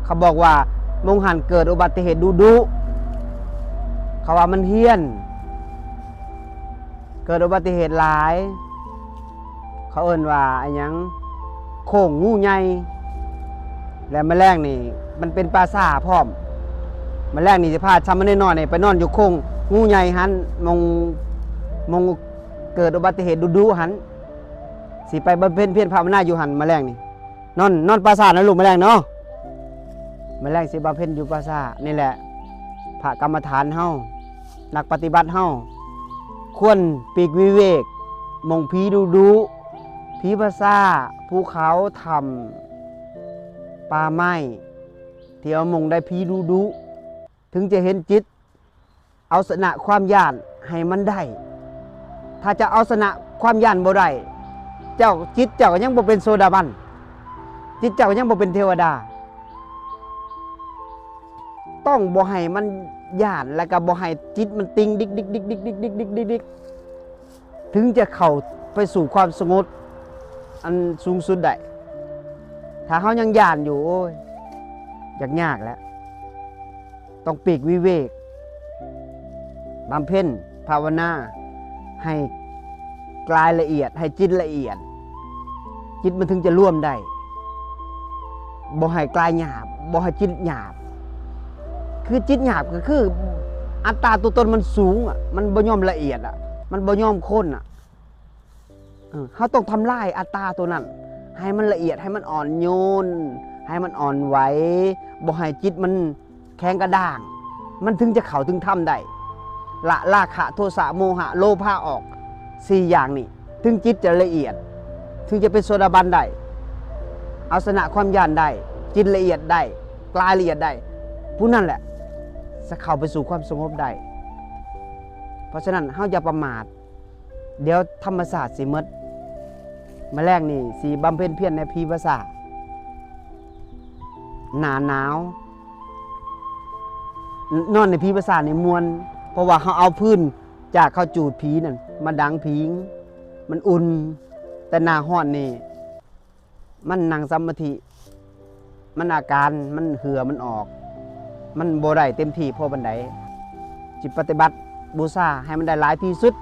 เขาบอกว่ามงหันเกิดอุบัติเหตุดุเขาว่ามันเฮี้ยนเกิดอุบัติเหตุหลายเขาเอิ้นว่าอันยังโค้งงูใหญ่และแมลงนี่มันเป็นปลาซ่าพร้อมแมลงนี่สิพาช้ำมันน้อยๆไปนอนอยู่โค้งงูใหญ่หันมงเกิดอุบัติเหตุดุหันสิไปบำเพ็ญเพียรภาวนาอยู่หันแมลงนี่นอนปราสาทนะลูกแมลงเนาะแมลงสิบำเพ็ญอยู่ปราสาทนี่แหละพระกรรมฐานเฮานักปฏิบัติเฮาควรปีกวิเวกมองผีดุผีภาษาภูเขาธรรมป่าไม้ที่เอามองได้ผีดุถึงจะเห็นจิตเอาชนะความย่านให้มันได้ถ้าจะเอาชนะความย่านบ่ได้เจ้าจิตเจ้าก็ยังบ่เป็นโซดาบันจิตเจ้าก็ยังบ่เป็นเทวดาต้องบ่ให้มันย่านแล้วก็บ่ให้จิตมันติงดิกถึงจะเข้าไปสู่ความสงบอันสูงสุดได้ถ้าเขายังย่านอยู่โอ้ยยากแล้วต้องปีกวิเวกบำเพ็ญภาวนาให้กลายละเอียดให้จิตละเอียดจิตมันถึงจะร่วมได้บ่ให้กลายหยาบบ่ให้จิตหยาบคือจิตหยาบก็คืออัตราตัวตนมันสูงอ่ะมันบ่ยอมละเอียดอ่ะมันบ่ยอมค้นอ่ะเขาต้องทำลายอัตราตัวนั้นให้มันละเอียดให้มันอ่อนโยนให้มันอ่อนไหวบ่ให้จิตมันแข็งกระด้างมันถึงจะเข้าถึงธรรมได้ละราคะโทสะโมหะโลภะออก4อย่างนี้ถึงจิตจะละเอียดถึงจะเป็นโสดาบันได้เอาชนะความย่านได้จิตละเอียดได้กลายละเอียดได้ผู้นั่นแหละจะเข้าไปสู่ความสงบได้เพราะฉะนั้นเฮาอย่าประมาทเดี๋ยวธรรมศาสตร์สิหมดแมลงนี่สิบำเพ็ญเพียรในพีภาษาหนาวนอนในพีภาษาในมวลเพราะว่าเขาเอาพื้นจากเขาจูดผีนั่นมาดังผีมันอุ่นแต่หน้าห้อนนี่มันนั่งสมาธิมันอาการมันเหือมันออกมันบ่ได้เต็มที่พอบันไดจิตปฏิบัติบูชาให้มันได้หลายที่สุด